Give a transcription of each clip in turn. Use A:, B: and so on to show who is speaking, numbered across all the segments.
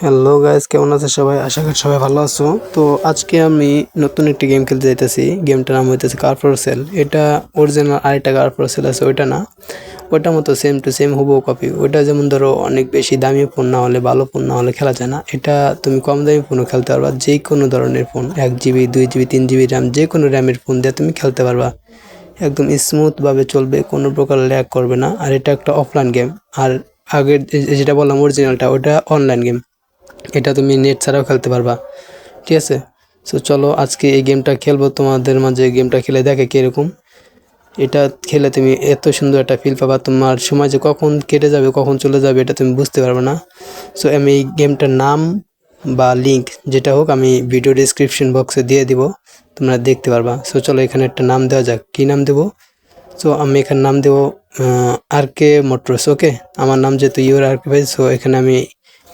A: Hello guys, কেমন আছে সবাই? আশা করি সবাই ভালো আছো। তো আজকে আমি নতুন একটি গেম খেলতে যাইতেছি। গেমটার নাম হইতেছে কার ফর সেল। এটা অরিজিনাল আরেকটা কার ফর সেল আছে, ওইটা না, ওইটার মতো সেম টু সেম হুবহু কপি। ওইটা যেমন ধরো অনেক বেশি দামি ফোন না হলে, ভালো ফোন না হলে খেলা যায় না। এটা তুমি কম দামি ফোনও খেলতে পারবা, যে কোনো ধরনের phone, 1 GB 2 GB 3 GB RAM, যে কোনো র্যামের ফোন দিয়ে তুমি খেলতে পারবা। একদম স্মুথভাবে চলবে, কোনো প্রকার ল্যাগ করবে না। আর এটা একটা অফলাইন গেম। আর আগের যেটা বললাম অরিজিনালটা, ওটা অনলাইন গেম। এটা তুমি নেট ছাড়াও খেলতে পারবা, ঠিক আছে? সো চলো আজকে এই গেমটা খেলবো তোমাদের মাঝে। গেমটা খেলে দেখে কীরকম। এটা খেলে তুমি এত সুন্দর একটা ফিল পাবা, তোমার সময় যে কখন কেটে যাবে কখন চলে যাবে এটা তুমি বুঝতে পারবে না। সো আমি এই গেমটার নাম বা লিঙ্ক যেটা হোক আমি ভিডিও ডিসক্রিপশন বক্সে দিয়ে দিব, তোমরা দেখতে পারবা। সো চলো এখানে একটা নাম দেওয়া যাক। কী নাম দেবো? সো আমি এখানে নাম দেবো আর কে মোটরস। ওকে, আমার নাম যেহেতু ইউর আর কে ভাই, সো এখানে আমি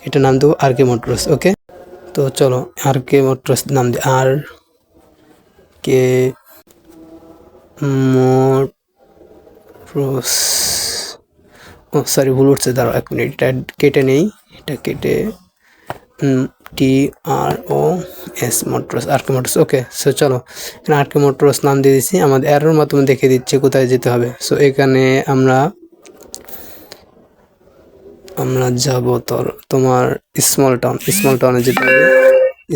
A: এটা নাম দেবো আর কে মোটরস। ওকে, তো চলো আর কে মোটরস নাম দিই। আর কে মোটরস, ও সরি ভুল উঠছে, দাঁড়াও 1 মিনিট, এটা কেটে নেই। এটা কেটে TROS মোটরস, আর কে মোটরস। ওকে, সো চলো এখানে আর কে মোটরস নাম দিয়ে দিচ্ছি। আমাদের অ্যারোর মাধ্যমে দেখিয়ে দিচ্ছে কোথায় যেতে হবে। সো এখানে আমরা যাব তোমার স্মল টাউনে যেতে হবে।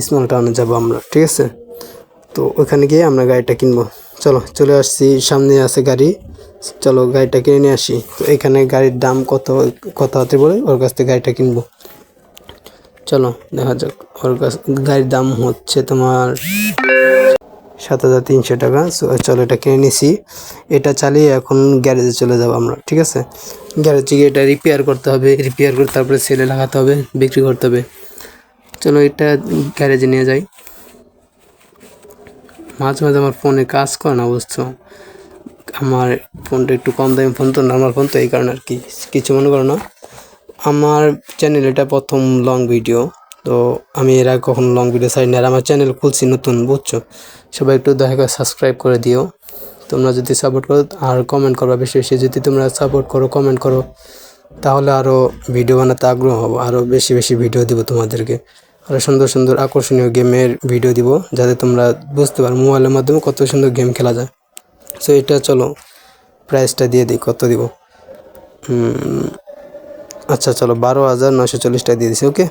A: স্মল টাউনে যাবো আমরা, ঠিক আছে? তো ওখানে গিয়ে আমরা গাড়িটা কিনবো। চলো চলে আসছি, সামনে আছে গাড়ি। চলো গাড়িটা কিনে নিয়ে আসি। তো এখানে গাড়ির দাম কত হতে বলে ওর কাছ থেকে গাড়িটা কিনবো। চলো দেখা যাক। ওর কাছ গাড়ির দাম হচ্ছে তোমার 7,300 টাকা। চলো এটা কিনে নিছি। এটা চালিয়ে এখন গ্যারেজে চলে যাবো আমরা, ঠিক আছে? গ্যারেজে গিয়ে এটা রিপেয়ার করতে হবে, রিপেয়ার করে তারপরে সেলে লাগাতে হবে, বিক্রি করতে হবে। চলো এটা গ্যারেজে নিয়ে যাই। মাঝে মাঝে আমার ফোনে কাজ করে না, বুঝছো? আমার ফোনটা একটু কম দামি ফোন, তো নর্মাল ফোন, তো এই কারণে আর কি, কিছু মনে করো না। আমার চ্যানেল এটা প্রথম লং ভিডিও, তো আমি এর আগে কখনো লং ভিডিও ছাড়িনি। আর আমার চ্যানেল খুলছি নতুন, বুঝছো? সবাই একটু দয়া করে সাবস্ক্রাইব করে দিও তোমরা যদি সাপোর্ট করো, আর কমেন্ট করো বেশি বেশি। যদি তোমরা সাপোর্ট করো, কমেন্ট করো, তাহলে আরও ভিডিও বানাতে আগ্রহ হবো, আরও বেশি বেশি ভিডিও দিব তোমাদেরকে। আরও সুন্দর সুন্দর আকর্ষণীয় গেমের ভিডিও দিব, যাতে তোমরা বুঝতে পারো মোবাইলের মাধ্যমে কত সুন্দর গেম খেলা যায়। সো এটা চলো প্রাইসটা দিয়ে দিই, কত দিব। আচ্ছা চলো 12,940 টাকা দিয়ে দিছি। ওকে,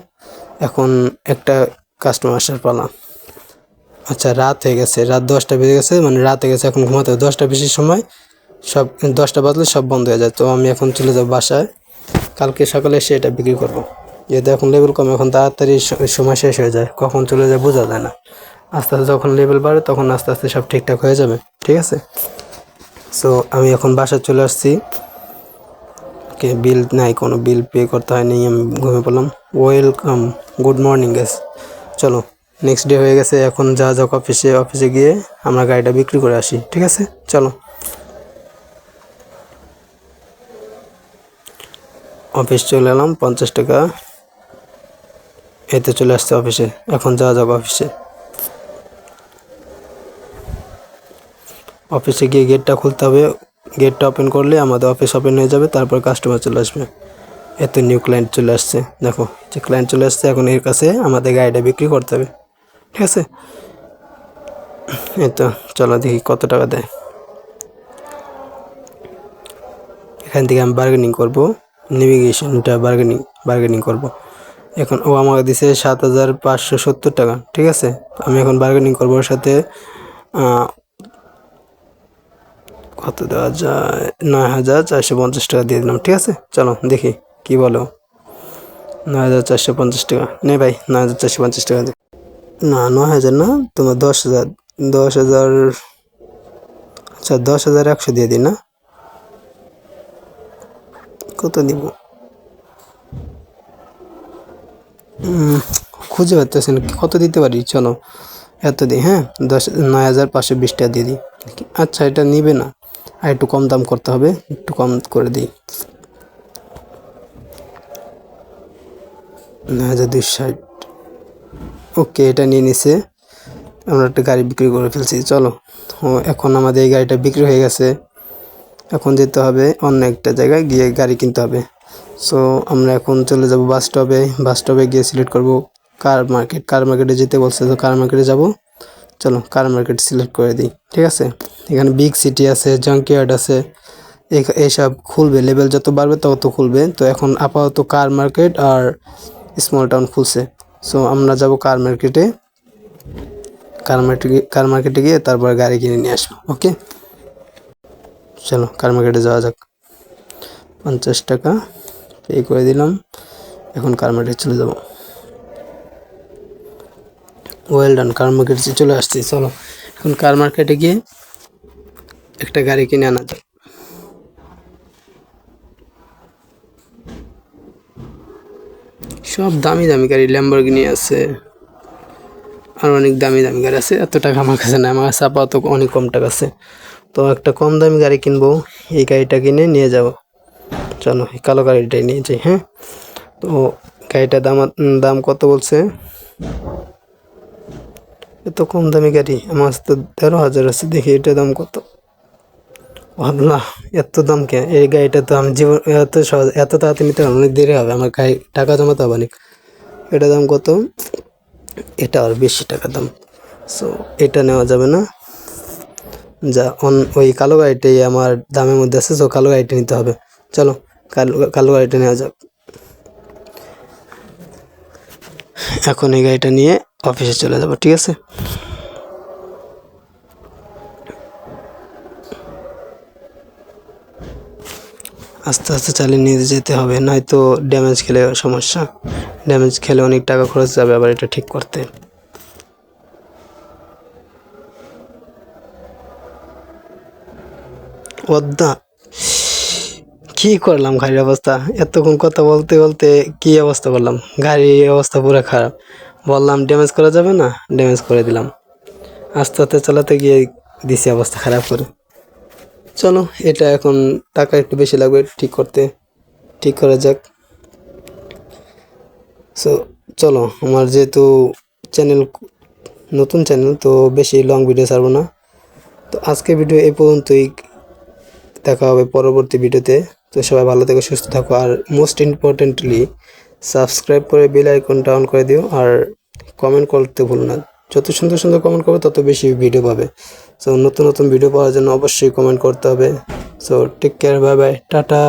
A: এখন একটা কাস্টমার আসার পালা। আচ্ছা রাত হয়ে গেছে, রাত 10টা বেজে গেছে, মানে রাত হয়ে গেছে, এখন ঘুমাতে হবে। 10টা বেশি সময় সব, 10টা বাজলে সব বন্ধ হয়ে যায়। তো আমি এখন চলে যাব বাসায়, কালকে সকালে এসে এটা বিক্রি করবো। যেহেতু এখন লেভেল কম, এখন তাড়াতাড়ি সময় শেষ হয়ে যায়, কখন চলে যায় বোঝা যায় না। আস্তে আস্তে যখন লেভেল বাড়ে তখন আস্তে আস্তে সব ঠিকঠাক হয়ে যাবে, ঠিক আছে? সো আমি এখন বাসায় চলে আসছি। ওকে, বিল নাই, কোনো বিল পে করতে হয়নি, আমি ঘুমিয়ে পড়লাম। Welcome, good morning gas. চলো নেক্সট ডে হয়ে গেছে, এখন যা যাক অফিসে গিয়ে আমরা গাড়িটা বিক্রি করে আসি, ঠিক আছে? চলো অফিস চলে এলাম, 50 টাকা এতে চলে আসছে অফিসে। এখন যা যাক অফিসে গিয়ে গেটটা খুলতে হবে। গেটটা ওপেন করলে আমাদের অফিস ওপেন হয়ে যাবে, তারপর কাস্টমার চলে আসবে। এত নিউ ক্লায়েন্ট চলে আসছে, দেখো যে ক্লায়েন্ট চলে আসছে। এখন এর কাছে আমাদের গাড়িটা বিক্রি করতে হবে, ঠিক আছে? এই তো, চলো দেখি কত টাকা দেয়। এখান থেকে আমি বার্গেনিং করবো, নেভিগেশনটা বার্গেনিং করব। এখন ও আমাকে দিছে 7,570 টাকা, ঠিক আছে? আমি এখন বার্গেনিং করবো ওর সাথে। কত দেওয়া যায়? 9,450 টাকা দিয়ে দিলাম, ঠিক আছে? চলো দেখি কি বলো। 9,450 টাকা নে ভাই, 9,450 টাকা দে। না 9,000 না, তোমার 10,000, 10,000। আচ্ছা 10,100 দিয়ে দিই না, কত দিব? খুঁজে পাচ্ছেন কত দিতে পারি। চলো এত দিই, হ্যাঁ 9,520 টাকা দিয়ে দিই। আচ্ছা এটা নিবে না, আর একটু কম দাম করতে হবে, একটু কম করে দিই। 9,260। ওকে, এটা নিয়ে নিছে। আমরা একটা গাড়ি বিক্রি করে ফেলছি। চলো এখন আমাদের এই গাড়িটা বিক্রি হয়ে গেছে। এখন যেতে হবে অন্য একটা জায়গায় গিয়ে গাড়ি কিনতে হবে। সো আমরা এখন চলে যাব বাস স্টপে গিয়ে সিলেক্ট করব কার মার্কেটে যেতে বলছে, তো কার মার্কেটে যাব। চলো কার মার্কেট সিলেক্ট করে দিই, ঠিক আছে। এখানে বিগ সিটি আছে, জাঙ্কিয়ার্ড আছে, এইসব খুলবে, লেভেল যত বাড়বে তত খুলবে। তো এখন আপাতত কার মার্কেট আর স্মল টাউন খুলছে। সো আমরা যাব কার মার্কেটে গিয়ে তারপর গাড়ি কিনে নিয়ে আসবো। ওকে, চলো কার মার্কেটে যাওয়া যাক। 50 টাকা পে করে দিলাম, এখন কার মার্কেটে চলে যাব। ওয়েল ডান, কার মার্কেটে চলে আসছি। চলো এখন কার মার্কেটে গিয়ে একটা গাড়ি কিনে আনা যাক। সব দামি দামি গাড়ি, ল্যাম্বরগিনি আছে আর অনেক দামি দামি গাড়ি আছে। এত টাকা আমার কাছে না, আমার কাছে আপাতত অনেক কম টাকা আছে। তো একটা কম দামি গাড়ি কিনবো, এই গাড়িটা কিনে নিয়ে যাব। চলো এই কালো গাড়িটাই নিয়ে যাই। হ্যাঁ, তো গাড়িটার দাম কত বলছে? এত কম দামি গাড়ি, আমার কাছে তো 13,000 আছে। দেখি এটার দাম কত। ভাবলা এত দাম কে? এই গাড়িটা তো আমি জীবন এত সহজ এত তাড়াতাড়ি নিতে পারবো, অনেক দেরি হবে, আমার গাড়ি টাকা জমাতে হবে অনেক। এটার দাম কত? এটা আর বেশি টাকা দাম। সো এটা নেওয়া যাবে না, যা ওই কালো গাড়িটাই আমার দামের মধ্যে আছে। সো কালো গাড়িটা নিতে হবে। চলো কালো গাড়িটা নেওয়া যাক। এখন এই গাড়িটা নিয়ে অফিসে চলে যাব, ঠিক আছে। আস্তে আস্তে চালিয়ে নিয়ে যেতে হবে, নয়তো ড্যামেজ খেলে সমস্যা। ড্যামেজ খেলে অনেক টাকা খরচ যাবে আবার এটা ঠিক করতে। ওদ্দা কি করলাম গাড়ির অবস্থা, এতক্ষণ কথা বলতে বলতে কি অবস্থা করলাম, গাড়ির অবস্থা পুরো খারাপ। বললাম ড্যামেজ করা যাবে না, ড্যামেজ করে দিলাম। আস্তে আস্তে চালাতে গিয়ে দিছি অবস্থা খারাপ করে। চলো এটা এখন টাকা একটু বেশি লাগবে ঠিক করা যাক। সো চলো, আমার যেহেতু নতুন চ্যানেল, তো বেশি লং ভিডিও ছাড়বো না। তো আজকে ভিডিও এই পর্যন্তই, দেখা হবে পরবর্তী ভিডিওতে। তো সবাই ভালো থেকো, সুস্থ থাকো, আর মোস্ট ইম্পর্টেন্টলি সাবস্ক্রাইব করে বেল আইকনটা অন করে দিও, আর কমেন্ট করতে ভুলো না। যত সুন্দর সুন্দর কমেন্ট করবে তত বেশি ভিডিও পাবে। সো নতুন নতুন ভিডিও পাওয়ার জন্য অবশ্যই কমেন্ট করতে হবে। So take care, bye bye, tata.